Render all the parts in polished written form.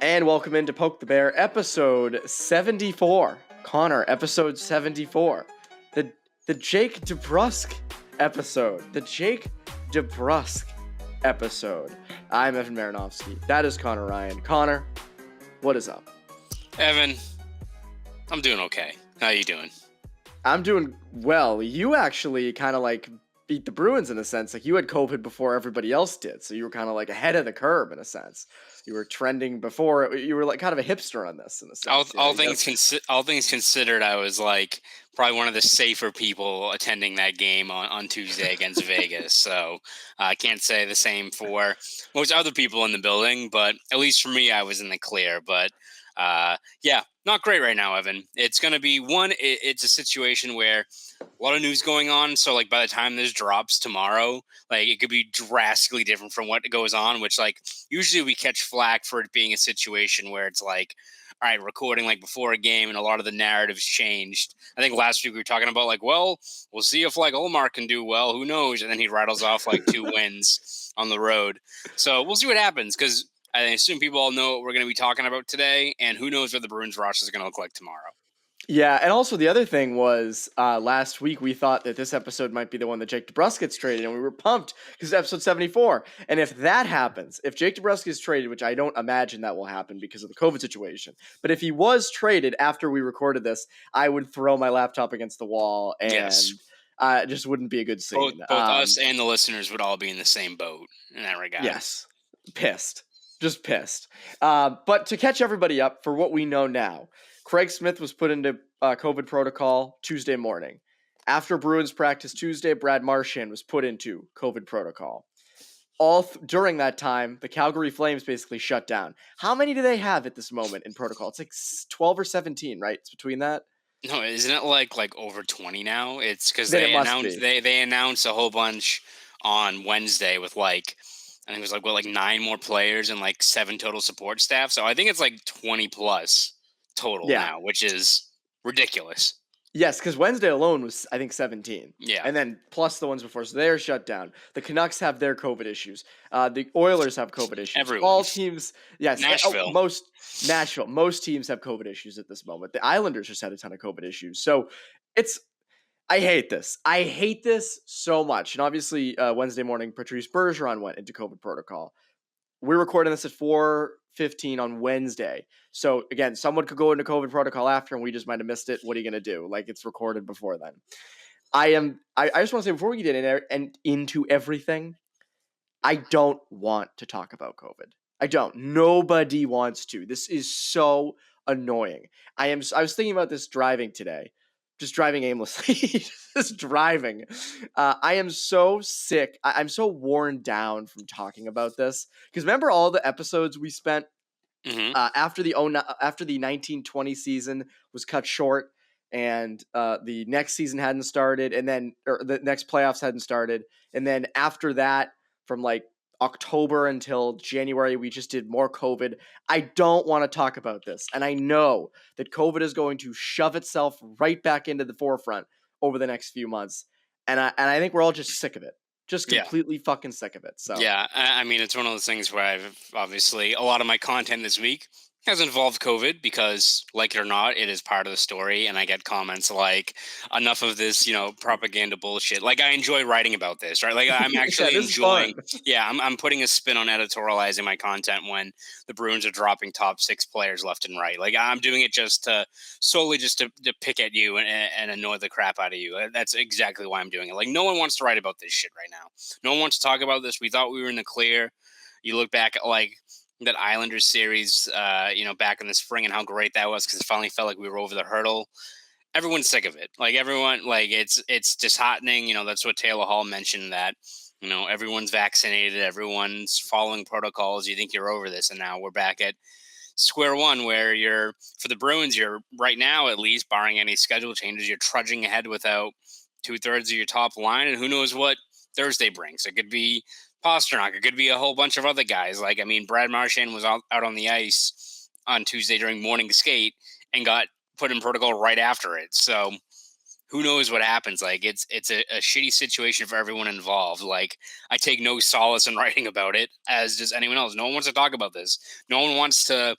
And welcome into Poke the Bear, episode 74. Conor, episode 74. The Jake DeBrusk episode. The Jake DeBrusk episode. I'm Evan Marinofsky. That is Conor Ryan. Conor, what is up? Evan, I'm doing okay. How you doing? I'm doing well. You actually kind of like beat the Bruins in a sense. Like you had COVID before everybody else did. So you were kind of like ahead of the curve in a sense. You were trending before. You were like kind of a hipster on this in a sense. All things considered, I was like probably one of the safer people attending that game on Tuesday against Vegas. So I can't say the same for most other people in the building, but at least for me, I was in the clear. But yeah, not great right now, Evan. It's going to be it's a situation where a lot of news going on. So like by the time this drops tomorrow, like it could be drastically different from what goes on, which like usually we catch flack for it being a situation where it's like, all right, recording like before a game and a lot of the narratives changed. I think last week we were talking about like, well, we'll see if like Olmar can do well, who knows? And then he rattles off like 2 wins on the road. So we'll see what happens because I assume people all know what we're going to be talking about today, and who knows what the Bruins roster is going to look like tomorrow. Yeah, and also the other thing was last week we thought that this episode might be the one that Jake DeBrusk gets traded, and we were pumped because it's episode 74. And if that happens, if Jake DeBrusk is traded, which I don't imagine that will happen because of the COVID situation, but if he was traded after we recorded this, I would throw my laptop against the wall and it just wouldn't be a good scene. Both us and the listeners would all be in the same boat in that regard. Yes, pissed. Just pissed. But to catch everybody up for what we know now, Craig Smith was put into COVID protocol Tuesday morning. After Bruins practice Tuesday, Brad Marchand was put into COVID protocol. During that time, the Calgary Flames basically shut down. How many do they have at this moment in protocol? It's like 12 or 17, right? It's between that. No, isn't it like over 20 now? It's because they announced a whole bunch on Wednesday with like, I think it was like 9 more players and like 7 total support staff. So I think it's like 20 plus total now, which is ridiculous. Yes, because Wednesday alone was, I think, 17. Yeah. And then plus the ones before. So they're shut down. The Canucks have their COVID issues. The Oilers have COVID issues. Everyone. All teams, yes. Nashville. Most teams have COVID issues at this moment. The Islanders just had a ton of COVID issues. So I hate this. I hate this so much. And obviously, Wednesday morning, Patrice Bergeron went into COVID protocol. We're recording this at 4:15 on Wednesday. So, again, someone could go into COVID protocol after, and we just might have missed it. What are you going to do? Like, it's recorded before then. I just want to say, before we get in there and into everything, I don't want to talk about COVID. I don't. Nobody wants to. This is so annoying. I was thinking about this driving today. Just driving aimlessly, just driving. I am so sick. I'm so worn down from talking about this. Because remember all the episodes we spent after the 1920 season was cut short, and the next season hadn't started, and then the next playoffs hadn't started, and then after that, from like October until January, we just did more COVID. I don't want to talk about this. And I know that COVID is going to shove itself right back into the forefront over the next few months. And I think we're all just sick of it. Just completely fucking sick of it. So yeah, I mean, it's one of those things where I've obviously a lot of my content this week has involved COVID because, like it or not, it is part of the story. And I get comments like, enough of this, propaganda bullshit. Like, I enjoy writing about this, right? Like, I'm actually enjoying. Yeah, I'm putting a spin on editorializing my content when the Bruins are dropping top 6 players left and right. Like, I'm doing it just to pick at you and annoy the crap out of you. That's exactly why I'm doing it. Like, no one wants to write about this shit right now. No one wants to talk about this. We thought we were in the clear. You look back at like that Islanders series, back in the spring and how great that was because it finally felt like we were over the hurdle. Everyone's sick of it. Like everyone, like it's disheartening. That's what Taylor Hall mentioned that, everyone's vaccinated, everyone's following protocols. You think you're over this, and now we're back at square one where for the Bruins, you're right now, at least barring any schedule changes, you're trudging ahead without 2/3 of your top line, and who knows what Thursday brings. It could be Pasternak. It could be a whole bunch of other guys. Like, I mean, Brad Marchand was out on the ice on Tuesday during morning skate and got put in protocol right after it. So who knows what happens? Like it's a shitty situation for everyone involved. Like I take no solace in writing about it, as does anyone else. No one wants to talk about this. No one wants to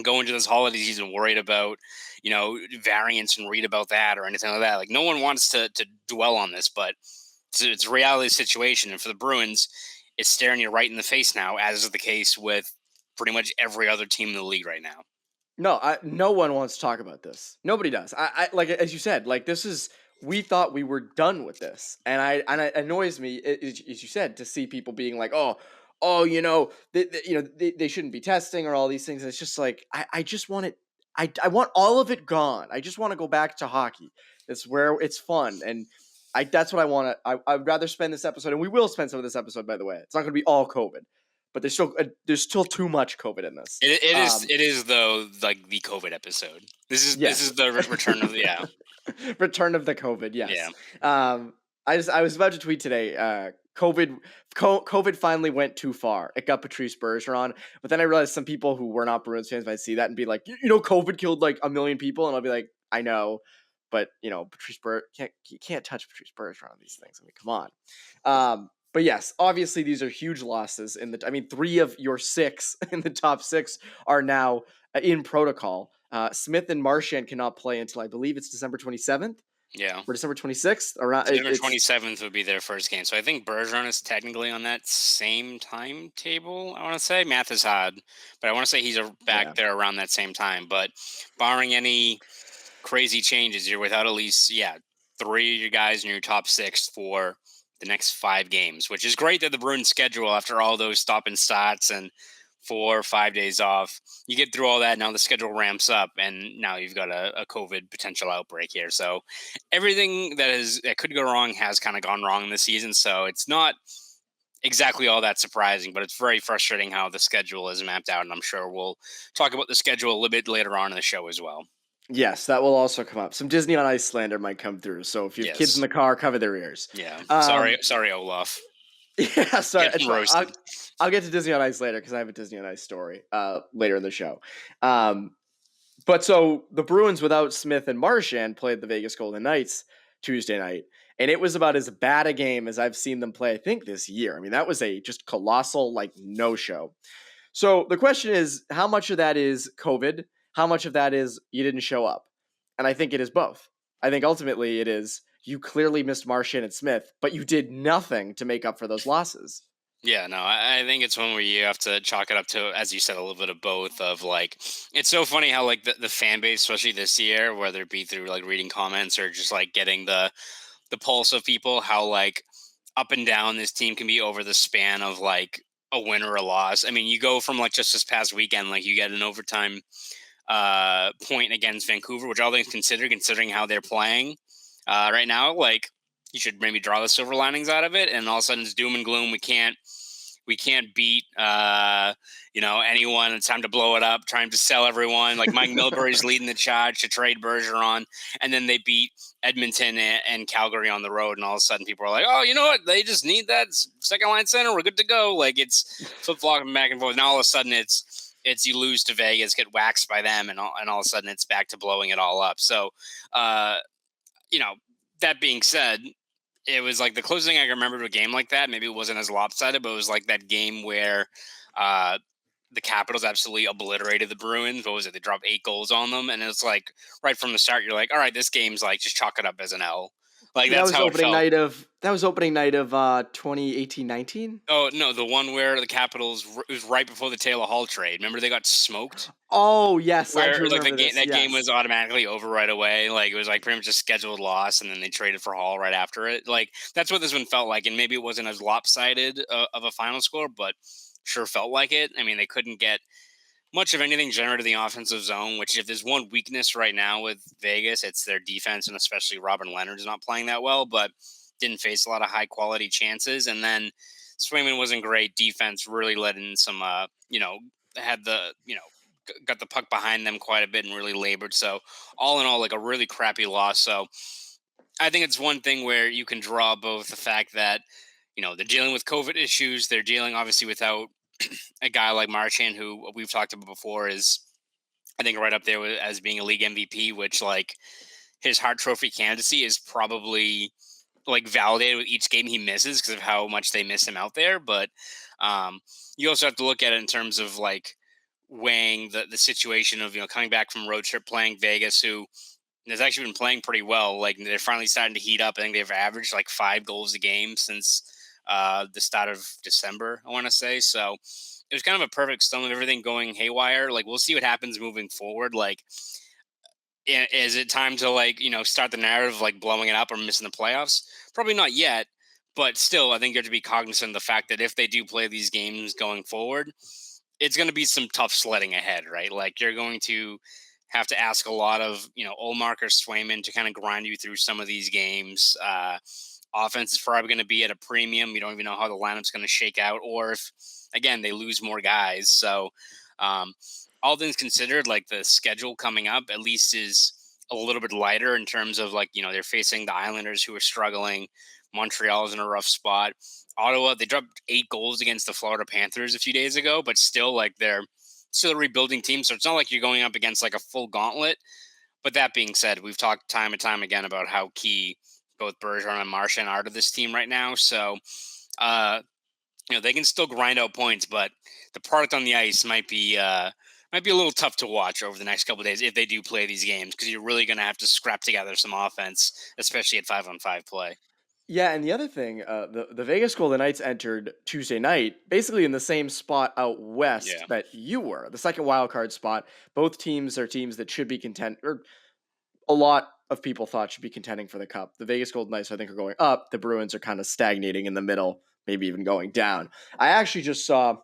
go into this holiday season worried about, variants and read about that or anything like that. Like no one wants to dwell on this, but it's a reality situation. And for the Bruins, it's staring you right in the face now, as is the case with pretty much every other team in the league right now. No, no one wants to talk about this. Nobody does. I like as you said, like this is we thought we were done with this, and it annoys me as you said to see people being like, oh, they shouldn't be testing or all these things. And it's just like I just want it. I want all of it gone. I just want to go back to hockey. It's where it's fun, and that's what I want to. I'd rather spend this episode, and we will spend some of this episode. By the way, it's not going to be all COVID, but there's still too much COVID in this. It is though, like the COVID episode. This is Yes. the return of yeah. Return of the COVID, Yeah. yes. I was about to tweet today. COVID finally went too far. It got Patrice Bergeron, but then I realized some people who were not Bruins fans might see that and be like, COVID killed like 1 million people, and I'll be like, I know, but you can't touch Patrice Bergeron on these things. I mean, come on. But yes, obviously these are huge losses I mean, 3 of your 6 in the top 6 are now in protocol. Smith and Marchand cannot play until I believe it's December 27th Yeah. or December 26th. Around December it's 27th would be their first game. So I think Bergeron is technically on that same timetable, I want to say. Math is hard, but I want to say he's back yeah. there around that same time. But barring any crazy changes, you're without at least, 3 of your guys in your top 6 for the next 5 games, which is great that the Bruins schedule after all those stop and starts and 4 or 5 days off. You get through all that. Now the schedule ramps up, and now you've got a COVID potential outbreak here. So everything that could go wrong has kind of gone wrong this season. So it's not exactly all that surprising, but it's very frustrating how the schedule is mapped out. And I'm sure we'll talk about the schedule a little bit later on in the show as well. Yes, that will also come up. Some Disney on Ice slander might come through. So if you have kids in Yes. the car, cover their ears. Yeah. Um, Sorry, Olaf. yeah, sorry. Getting roasted. I'll get to Disney on Ice later because I have a Disney on Ice story later in the show. But so the Bruins without Smith and Marchand played the Vegas Golden Knights Tuesday night, and it was about as bad a game as I've seen them play, I think, this year. I mean, that was a just colossal no-show. So the question is, how much of that is COVID? How much of that is you didn't show up? And I think it is both. I think ultimately it is you clearly missed Marchand and Smith, but you did nothing to make up for those losses. Yeah, no, I think it's one where you have to chalk it up to, as you said, a little bit of both. Of like, it's so funny how like the fan base, especially this year, whether it be through like reading comments or just like getting the pulse of people, how like up and down this team can be over the span of like a win or a loss. I mean, you go from like just this past weekend, like you get an overtime point against Vancouver, which all things considered, considering how they're playing right now, like you should maybe draw the silver linings out of it. And all of a sudden it's doom and gloom. We can't beat anyone. It's time to blow it up, trying to sell everyone. Like Mike Milbury's leading the charge to trade Bergeron, and then they beat Edmonton and Calgary on the road, and all of a sudden people are like, oh, you know what? They just need that second line center. We're good to go. Like it's flip-flopping back and forth. Now all of a sudden it's you lose to Vegas, get waxed by them, and all of a sudden it's back to blowing it all up. So, that being said, it was like the closest thing I can remember to a game like that. Maybe it wasn't as lopsided, but it was like that game where the Capitals absolutely obliterated the Bruins. What was it? They dropped 8 goals on them, and it's like right from the start, you're like, all right, this game's like just chalk it up as an L. Like That that's was how it opening felt. night of 2018-19. Oh no, the one where the Capitals, it was right before the Taylor Hall trade. Remember they got smoked. Oh yes, I do Where like remember this. that game was Yes. automatically over right away. Like it was like pretty much a scheduled loss, and then they traded for Hall right after it. Like that's what this one felt like, and maybe it wasn't as lopsided of a final score, but sure felt like it. I mean, they couldn't get much of anything generated in the offensive zone. Which, if there's one weakness right now with Vegas, it's their defense, and especially Robin Leonard is not playing that well, but didn't face a lot of high quality chances. And then Swayman wasn't great. Defense really let in some, had the got the puck behind them quite a bit and really labored. So all in all, like a really crappy loss. So I think it's one thing where you can draw both the fact that, they're dealing with COVID issues. They're dealing obviously without a guy like Marchand, who we've talked about before, is I think right up there as being a league MVP, which like his Hart Trophy candidacy is probably like validated with each game he misses because of how much they miss him out there. But um, you also have to look at it in terms of like weighing the situation of coming back from road trip playing Vegas, who has actually been playing pretty well. Like they're finally starting to heat up. I think they've averaged like 5 goals a game since the start of December, I want to say. So it was kind of a perfect storm of everything going haywire. Like we'll see what happens moving forward. Like is it time to like start the narrative of like blowing it up or missing the playoffs? Probably not yet, but still, I think you have to be cognizant of the fact that if they do play these games going forward, it's going to be some tough sledding ahead, right? Like you're going to have to ask a lot of Olmark or Swayman to kind of grind you through some of these games. Offense is probably going to be at a premium. You don't even know how the lineup's going to shake out, or if again they lose more guys. So um, all things considered, like the schedule coming up at least is a little bit lighter in terms of like they're facing the Islanders who are struggling. Montreal's in a rough spot. Ottawa, they dropped 8 goals against the Florida Panthers a few days ago, but still like they're still a rebuilding team. So it's not like you're going up against like a full gauntlet. But that being said, we've talked time and time again about how key both Bergeron and Marchand are to this team right now. So uh, they can still grind out points, but the product on the ice might be a little tough to watch over the next couple of days if they do play these games because you're really going to have to scrap together some offense, especially at 5-on-5 play. Yeah, and the other thing, the Vegas Golden Knights entered Tuesday night basically in the same spot out west Yeah. that you were, the second wild card spot. Both teams are teams that should be content, or a lot of people thought should be contending for the cup. The Vegas Golden Knights, I think, are going up. The Bruins are kind of stagnating in the middle, maybe even going down. I actually just saw,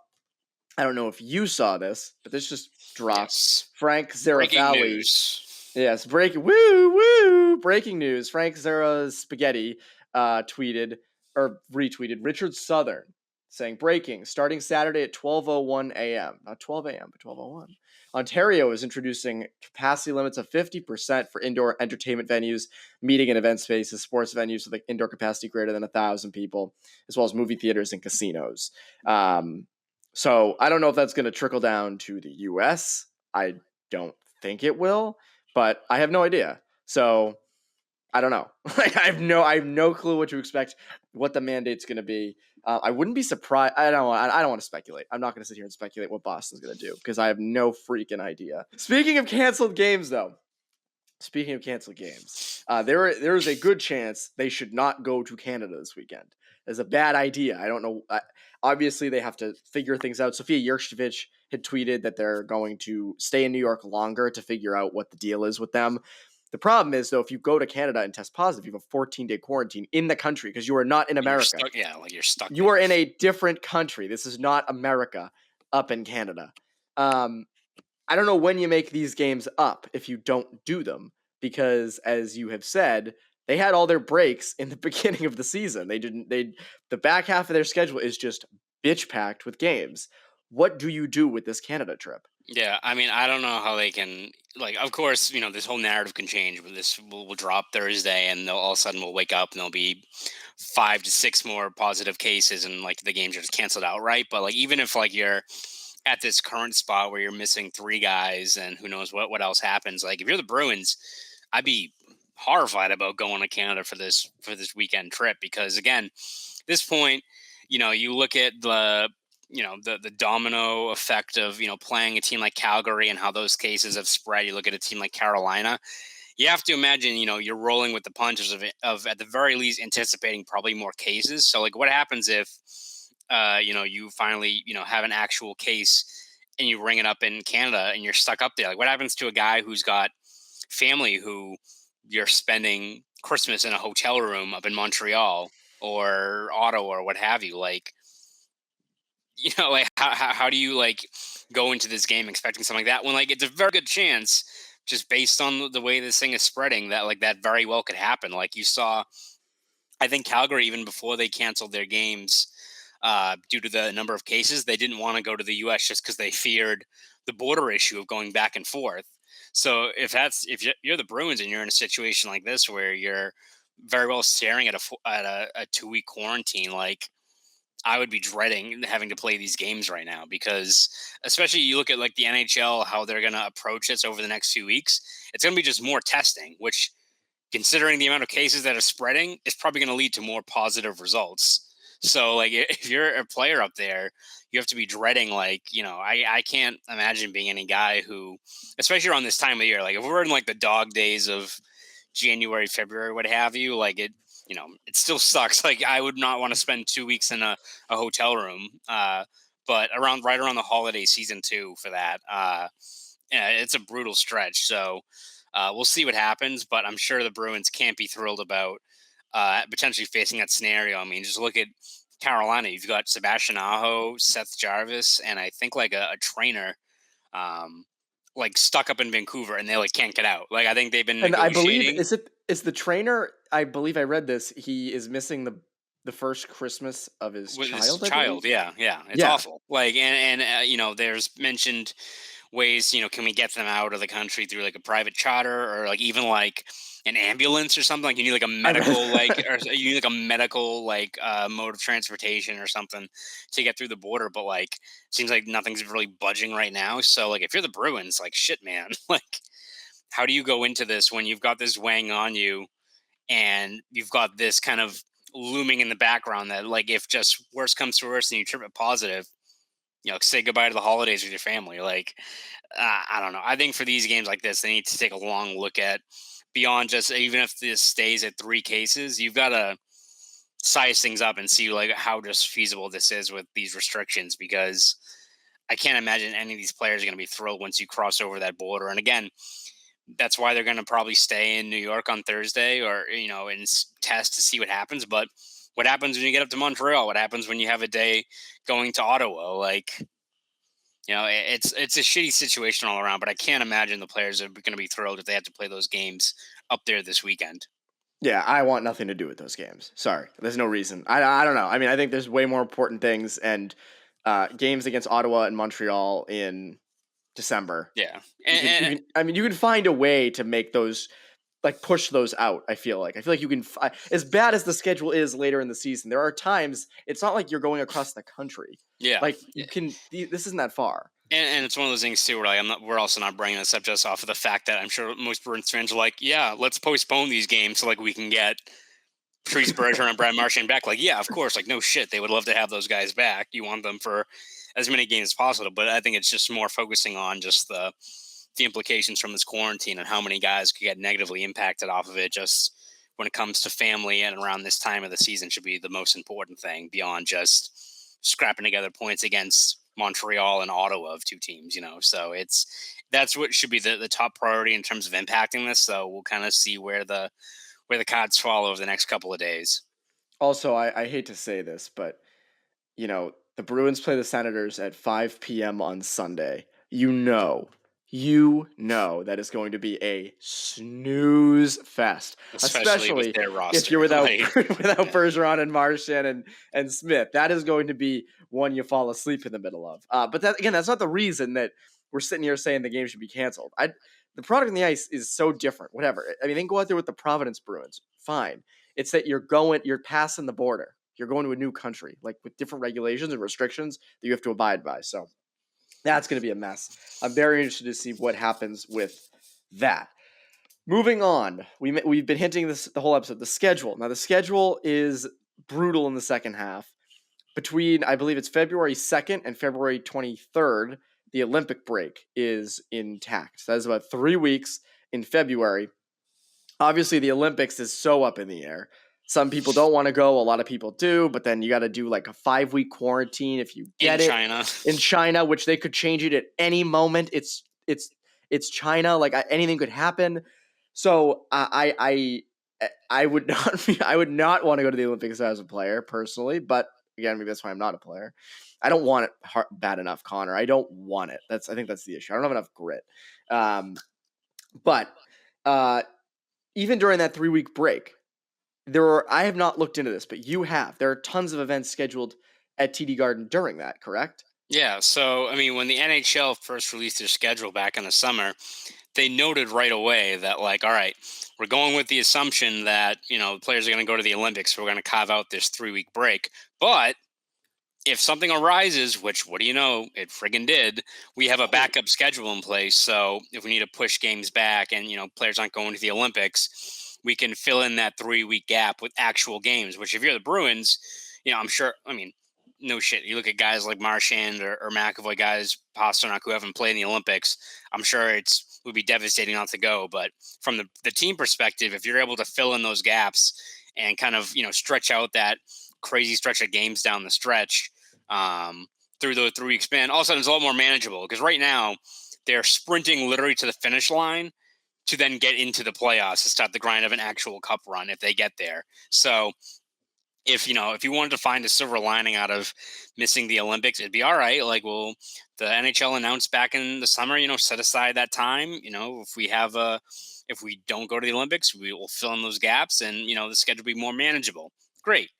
I don't know if you saw this, but this just dropped. Yes. Frank Breaking Zarafali. news. Yes, breaking news. Frank Zara's spaghetti tweeted or retweeted Richard Southern saying breaking starting Saturday at 12:01 a.m. Not 12 a.m. but 12:01. Ontario is introducing capacity limits of 50% for indoor entertainment venues, meeting and event spaces, sports venues with like indoor capacity greater than 1,000 people, as well as movie theaters and casinos. So I don't know if that's going to trickle down to the U.S. I don't think it will, but I have no idea. So I don't know. Like I have no clue what to expect, what the mandate's going to be. I wouldn't be surprised. I don't want to speculate. I'm not going to sit here and speculate what Boston's going to do because I have no freaking idea. Speaking of canceled games, though. Speaking of canceled games, there is a good chance they should not go to Canada this weekend. It's a bad idea. I don't know. Obviously, they have to figure things out. Sofia Jurcevic had tweeted that they're going to stay in New York longer to figure out what the deal is with them. The problem is, though, if you go to Canada and test positive, you have a 14-day quarantine in the country because you are not in You're America. stuck. Yeah, like you're stuck You are there. in a different country. This is not America up in Canada. I don't know when you make these games up if you don't do them because, as you have said, they had all their breaks in the beginning of the season. They didn't. The back half of their schedule is just bitch packed with games. What do you do with this Canada trip? Yeah, I mean, I don't know how they can like. Of course, this whole narrative can change, but this will drop Thursday, and they'll all of a sudden we'll wake up and there'll be 5 to 6 more positive cases, and like the games are just canceled outright. But like, even if like you're at this current spot where you're missing 3 guys, and who knows what else happens. Like, if you're the Bruins, I'd be horrified about going to Canada for this weekend trip because again, this point, you look at the domino effect of playing a team like Calgary and how those cases have spread. You look at a team like Carolina. You have to imagine you're rolling with the punches of at the very least anticipating probably more cases. So like, what happens if you finally have an actual case and you ring it up in Canada and you're stuck up there? Like, what happens to a guy who's got family who you're spending Christmas in a hotel room up in Montreal or Ottawa or what have you? Like, like how do you like go into this game expecting something like that when like it's a very good chance just based on the way this thing is spreading that like that very well could happen. Like you saw, I think Calgary, even before they canceled their games due to the number of cases, they didn't want to go to the U.S. just because they feared the border issue of going back and forth. So if you're the Bruins and you're in a situation like this where you're very well staring at a 2-week quarantine, like I would be dreading having to play these games right now because, especially you look at like the NHL, how they're going to approach this over the next few weeks. It's going to be just more testing, which considering the amount of cases that are spreading, is probably going to lead to more positive results. So, like, if you're a player up there, you have to be dreading, like, I can't imagine being any guy who, especially around this time of year, like, if we're in like the dog days of January, February, what have you, like, it still sucks. Like, I would not want to spend 2 weeks in a hotel room. But right around the holiday season too for that. Yeah, it's a brutal stretch. So we'll see what happens, but I'm sure the Bruins can't be thrilled about potentially facing that scenario. I mean, just look at Carolina. You've got Sebastian Aho, Seth Jarvis, and I think like a trainer, um, like stuck up in Vancouver, and they like can't get out. Like I think they've been And I believe negotiating is the trainer. I believe I read this. He is missing the first Christmas of his with his child. I child. believe. Yeah, yeah, it's Yeah, awful. Like there's mentioned ways, can we get them out of the country through like a private charter or like even like an ambulance or something? Like you need like a I read. medical you need like a medical like mode of transportation or something to get through the border. But like seems like nothing's really budging right now. So like if you're the Bruins, like shit, man, like how do you go into this when you've got this weighing on you and you've got this kind of looming in the background that like if just worst comes to worst and you trip it positive, say goodbye to the holidays with your family. Like, I don't know. I think for these games like this, they need to take a long look at beyond just even if this stays at 3 cases, you've got to size things up and see like how just feasible this is with these restrictions because I can't imagine any of these players are going to be thrilled once you cross over that border. And again, that's why they're going to probably stay in New York on Thursday or, and test to see what happens. But what happens when you get up to Montreal? What happens when you have a day going to Ottawa? Like, it's a shitty situation all around, but I can't imagine the players are going to be thrilled if they have to play those games up there this weekend. Yeah, I want nothing to do with those games. Sorry, there's no reason. I don't know. I mean, I think there's way more important things, and games against Ottawa and Montreal in December. Yeah, You can. I mean, you can find a way to make those like push those out. I feel like you can. As bad as the schedule is later in the season, there are times it's not like you're going across the country. yeah, Like you can. This isn't that far. and it's one of those things too where like, we're also not bringing this up just off of the fact that I'm sure most Bruins fans are like, yeah, let's postpone these games so like we can get Patrice Bergeron and Brad Marchand back. Like, yeah, of course, like no shit, they would love to have those guys back. You want them for as many games as possible, but I think it's just more focusing on just the implications from this quarantine and how many guys could get negatively impacted off of it. Just when it comes to family and around this time of the season should be the most important thing beyond just scrapping together points against Montreal and Ottawa of two teams. So that's what should be the top priority in terms of impacting this. So we'll kind of see where the cards fall over the next couple of days. Also, I hate to say this, but the Bruins play the Senators at 5 p.m. on Sunday. That is going to be a snooze fest, Especially with especially their if roster. you're without Like, without yeah. Bergeron and Marchand and Smith. That is going to be one you fall asleep in the middle of. But that again, that's not the reason that we're sitting here saying the game should be canceled. The product on the ice is so different. Whatever. I mean, they can go out there with the Providence Bruins. Fine. It's that you're passing the border. You're going to a new country, like with different regulations and restrictions that you have to abide by. So that's going to be a mess. I'm very interested to see what happens with that. Moving on, we've been hinting this the whole episode. The schedule. Now the schedule is brutal in the second half. Between I believe it's February 2nd and February 23rd, the Olympic break is intact. So that's about 3 weeks in February. Obviously, the Olympics is so up in the air. Some people don't want to go. A lot of people do, but then you got to do like a 5-week quarantine if you In get it China. in China, which they could change it at any moment. It's China. Like anything could happen. So I would not I would not want to go to the Olympics as a player personally. But again, maybe that's why I'm not a player. I don't want it bad enough, Connor. I don't want it. I think that's the issue. I don't have enough grit. But even during that 3-week break, I have not looked into this, but you have. There are tons of events scheduled at TD Garden during that, correct? Yeah. So, I mean, when the NHL first released their schedule back in the summer, they noted right away that, like, all right, we're going with the assumption that, the players are going to go to the Olympics. So we're going to carve out this 3-week break. But if something arises, which what do you know, it friggin' did, we have a Oh, backup schedule in place. So if we need to push games back and, players aren't going to the Olympics, we can fill in that 3-week gap with actual games. Which if you're the Bruins, I'm sure. I mean, no shit. You look at guys like Marchand or McAvoy, guys Pasternak who haven't played in the Olympics. I'm sure would be devastating not to go. But from the team perspective, if you're able to fill in those gaps and kind of stretch out that crazy stretch of games down the stretch through the 3-week span, all of a sudden it's a lot more manageable. Because right now they're sprinting literally to the finish line to then get into the playoffs to start the grind of an actual cup run if they get there. So if you wanted to find a silver lining out of missing the Olympics, it'd be all right. Like, well, the NHL announced back in the summer, set aside that time. If we don't go to the Olympics, we will fill in those gaps, and the schedule will be more manageable. Great.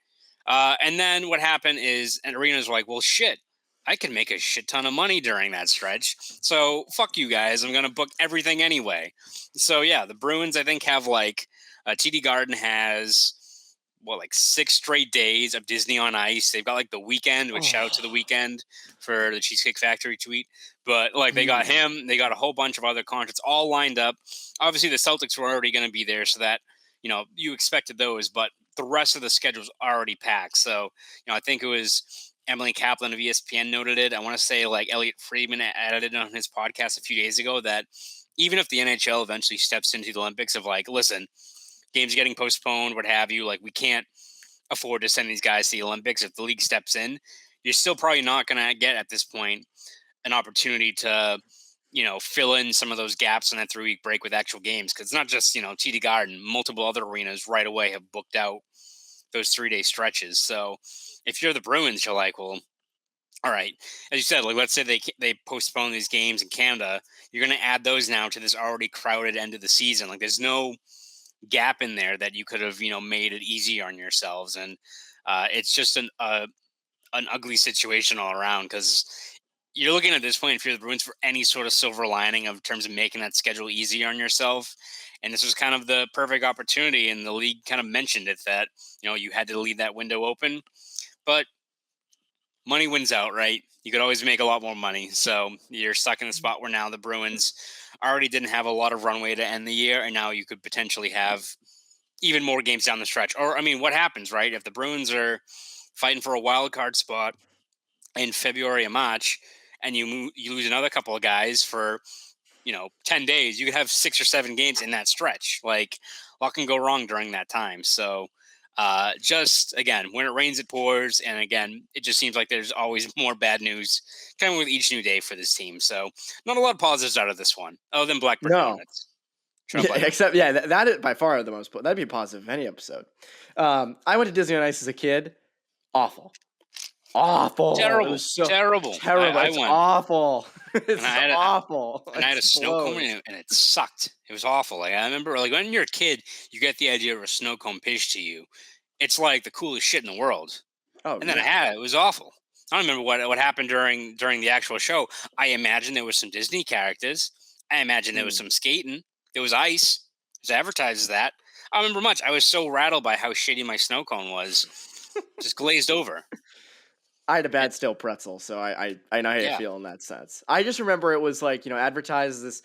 And then what happened is, and arenas were like, well, shit, I can make a shit ton of money during that stretch. So fuck you guys. I'm going to book everything anyway. So yeah, the Bruins, I think, have TD Garden has like 6 straight days of Disney on Ice. They've got like the weekend, which shout out to the weekend for the Cheesecake Factory tweet. But like they got him, they got a whole bunch of other concerts all lined up. Obviously the Celtics were already going to be there, so that, you expected those, but the rest of the schedule's already packed. So, I think it was Emily Kaplan of ESPN noted it. I want to say like Elliot Friedman added it on his podcast a few days ago that even if the NHL eventually steps into the Olympics of like, listen, games getting postponed, what have you, like we can't afford to send these guys to the Olympics. If the league steps in, you're still probably not going to get at this point an opportunity to, fill in some of those gaps in that 3-week break with actual games. Cause it's not just, TD Garden, multiple other arenas right away have booked out those 3-day stretches. So if you're the Bruins, you're like, well, all right, as you said, like let's say they postpone these games in Canada, you're going to add those now to this already crowded end of the season. Like there's no gap in there that you could have made it easier on yourselves, and it's just an ugly situation all around, because you're looking at this point, if you're the Bruins, for any sort of silver lining of terms of making that schedule easier on yourself. And this was kind of the perfect opportunity, and the league kind of mentioned it that you had to leave that window open, but money wins out, right? You could always make a lot more money. So you're stuck in the spot where now the Bruins already didn't have a lot of runway to end the year, and now you could potentially have even more games down the stretch. Or, I mean, what happens, right? If the Bruins are fighting for a wild card spot in February and March, and you lose another couple of guys for 10 days, you could have 6 or 7 games in that stretch. Like, what can go wrong during that time? So just again, when it rains, it pours. And again, it just seems like there's always more bad news coming with each new day for this team. So not a lot of positives out of this one, other than Blackbird No. Donuts. Except, that is by far the most. That'd be positive of any episode. I went to Disney on Ice as a kid. Awful. Terrible. It was so Terrible. terrible. It's went. awful. It's awful. And I had a snow cone and it sucked. It was awful. Like I remember, like when you're a kid, you get the idea of a snow cone pitched to you. It's like the coolest shit in the world. Oh, and then I had it. It was awful. I don't remember what happened during the actual show. I imagine there was some Disney characters. I imagine there was some skating. There was ice. It was advertised as that. I don't remember much. I was so rattled by how shitty my snow cone was. Just glazed over. I had a bad stale pretzel, so I know how you feel in that sense. I just remember it was like, advertised this,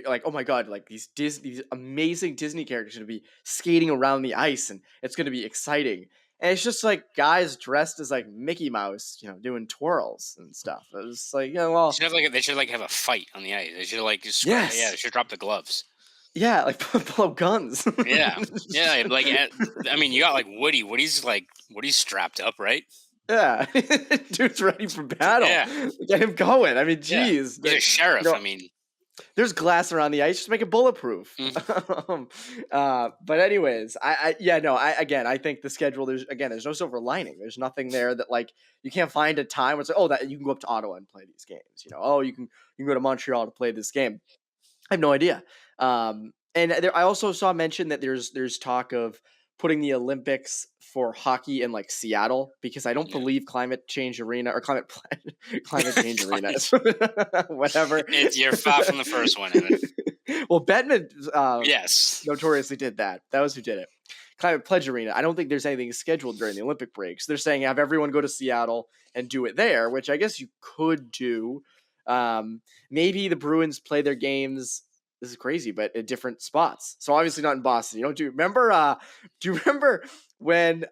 like, oh my God, like these amazing Disney characters are going to be skating around the ice, and it's going to be exciting. And it's just like guys dressed as like Mickey Mouse, doing twirls and stuff. It was like, well, they should have a fight on the ice. They should they should drop the gloves. Yeah, like blow guns. yeah, like I mean, you got like Woody. Woody's strapped up, right? Yeah, dude's ready for battle. Yeah, get him going. I mean, geez, he's a sheriff. I mean, there's glass around the ice. Just make it bulletproof. But anyways, I think the schedule. There's no silver lining. There's nothing there that like you can't find a time where it's like, that you can go up to Ottawa and play these games. You can go to Montreal to play this game. I have no idea. And I also saw mention that there's talk of putting the Olympics for hockey in like Seattle, because I don't believe climate change arena or climate change arena, whatever. You're far from the first one. Well, Bettman, yes, notoriously did that. That was who did it. Climate Pledge Arena. I don't think there's anything scheduled during the Olympic breaks. They're saying have everyone go to Seattle and do it there, which I guess you could do. Maybe the Bruins play their games this is crazy, but at different spots. So obviously not in Boston. Do you remember? Do you remember when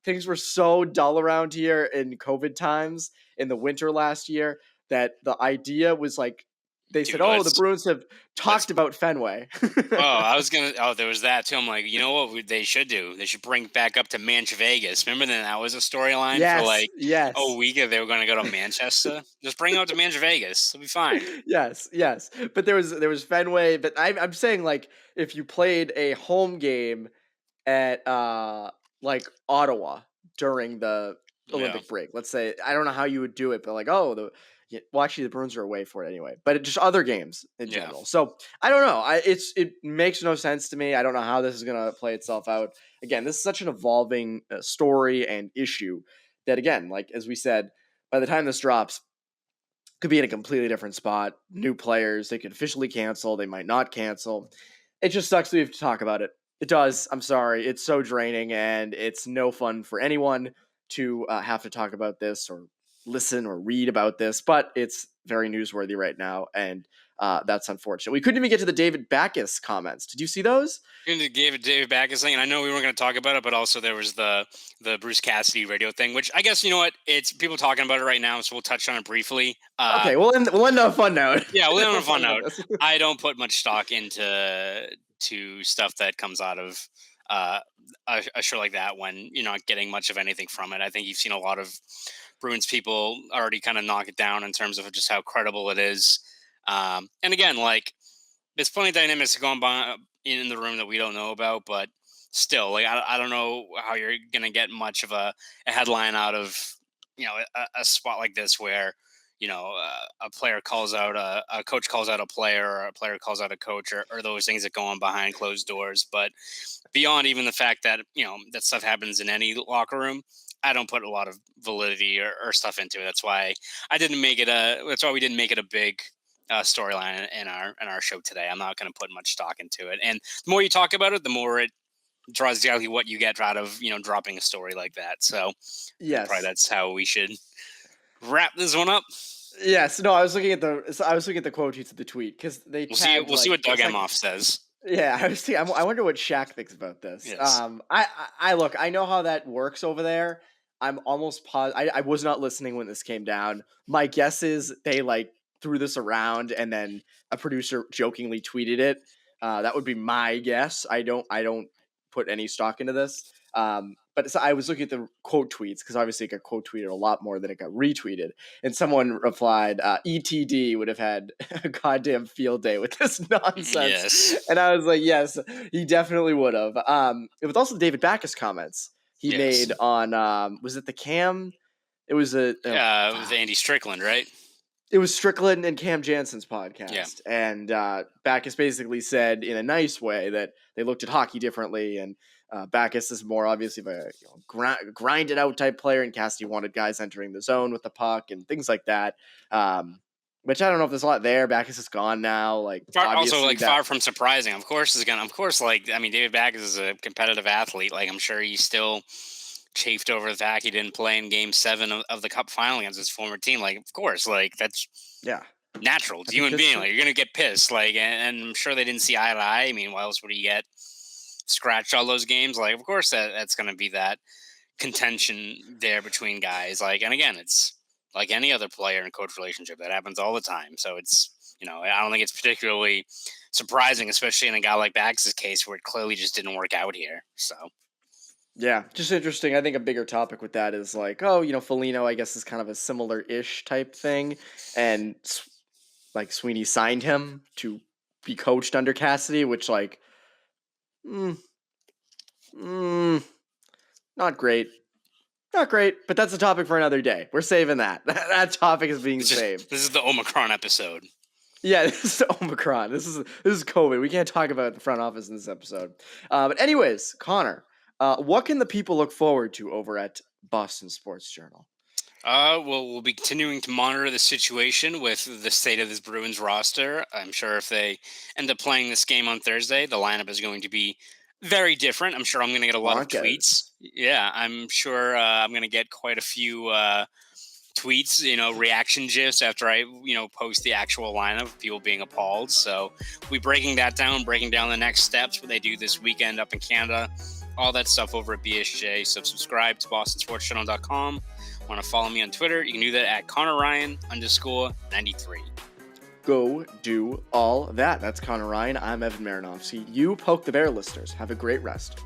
things were so dull around here in COVID times in the winter last year that the idea was like they said, Dude, "Oh, the Bruins have let's talked about Fenway." there was that too. I'm like, you know what they should do? They should bring back up to Manch Vegas. Remember then that was a storyline for Yes, like a yes. week that they were going to go to Manchester. Just bring it up to Manch Vegas. It'll be fine. Yes, yes. But there was Fenway, but I'm saying like if you played a home game at like Ottawa during the Yeah. Olympic break. Let's say I don't know how you would do it, but like well actually the Bruins are away for it anyway. But just other games in Yeah. general. So I don't know. It makes no sense to me. I don't know how this is gonna play itself out. Again, this is such an evolving story and issue that again, like as we said, by the time this drops, could be in a completely different spot. New players, they could officially cancel. They might not cancel. It just sucks that we have to talk about it. It does. I'm sorry. It's so draining, and it's no fun for anyone to have to talk about this or listen or read about this. But it's very newsworthy right now, and that's unfortunate. We couldn't even get to the David Backus comments. Did you see those? David Backus thing, and I know we weren't going to talk about it, but also there was the Bruce Cassidy radio thing, which I guess you know what, it's people talking about it right now, so we'll touch on it briefly. Okay, we'll end on a fun note. Yeah, we'll end on a fun Fun about note. this. I don't put much stock into stuff that comes out of uh, a show like that when you're not getting much of anything from it. I think you've seen a lot of Bruins people already kind of knock it down in terms of just how credible it is. And again, like there's plenty of dynamics going on in the room that we don't know about, but still, like I don't know how you're gonna get much of a headline out of a spot like this where a player calls out a coach calls out a player or a player calls out a coach or those things that go on behind closed doors. But beyond even the fact that that stuff happens in any locker room, I don't put a lot of validity or stuff into it. That's why That's why we didn't make it a big storyline in our show today. I'm not going to put much stock into it. And the more you talk about it, the more it draws exactly what you get out of dropping a story like that. So I think probably Yes. that's how we should wrap this one up. Yes. No, I was looking at the quote tweets of the tweet because they tagged We'll see like what Doug it's like Emhoff says. yeah. I wonder what Shaq thinks about this. Yes. I look. I know how that works over there. I'm almost positive. I was not listening when this came down. My guess is they like threw this around and then a producer jokingly tweeted it. That would be my guess. I don't put any stock into this. But I was looking at the quote tweets because obviously it got quote tweeted a lot more than it got retweeted. And someone replied, "ETD would have had a goddamn field day with this nonsense." Yes. And I was like, "Yes, he definitely would have." It was also David Backus comments he Yes. made on was it the Cam? It was With Andy Strickland, right? it was Strickland and Cam Jansen's Yeah. podcast, and Backus basically said in a nice way that they looked at hockey differently, and Backus is more obviously of a grinded out type player, and Cassidy wanted guys entering the zone with the puck and things like that. Which I don't know if there's a lot there. Backus is gone now. Like Also, obviously like that far from surprising. Of course, like I mean, David Backus is a competitive athlete. Like I'm sure he's still chafed over the fact he didn't play in Game 7 of the Cup final against his former team. Like, of course, like that's yeah. natural. It's I a think human being. this Like you're gonna get pissed. Like, and I'm sure they didn't see eye to eye. I mean, why else would he get scratched all those games? Like, of course that's gonna be that contention there between guys. Like, and again, it's like any other player and coach relationship that happens all the time. So it's I don't think it's particularly surprising, especially in a guy like Bax's case where it clearly just didn't work out here. So yeah, just interesting. I think a bigger topic with that is like, oh, Foligno, I guess, is kind of a similar-ish type thing, and like Sweeney signed him to be coached under Cassidy, which like, mm, mm, not great, not great. But that's a topic for another day. We're saving that. That topic is being saved. this is the Omicron episode. Yeah, this is Omicron. This is COVID. We can't talk about the front office in this episode. But anyways, Connor, what can the people look forward to over at Boston Sports Journal? Well, we'll be continuing to monitor the situation with the state of this Bruins roster. I'm sure if they end up playing this game on Thursday, the lineup is going to be very different. I'm sure I'm going to get a lot of Broncos. tweets. Yeah, I'm sure I'm going to get quite a few tweets, reaction gifs after I, post the actual lineup of people being appalled. So we breaking down the next steps, what they do this weekend up in Canada, all that stuff over at BSJ. So subscribe to BostonSportsChannel.com. Want to follow me on Twitter? You can do that at ConorRyan_93. Go do all that. That's Conor Ryan. I'm Evan Marinofsky. You poke the bear, listeners. Have a great rest.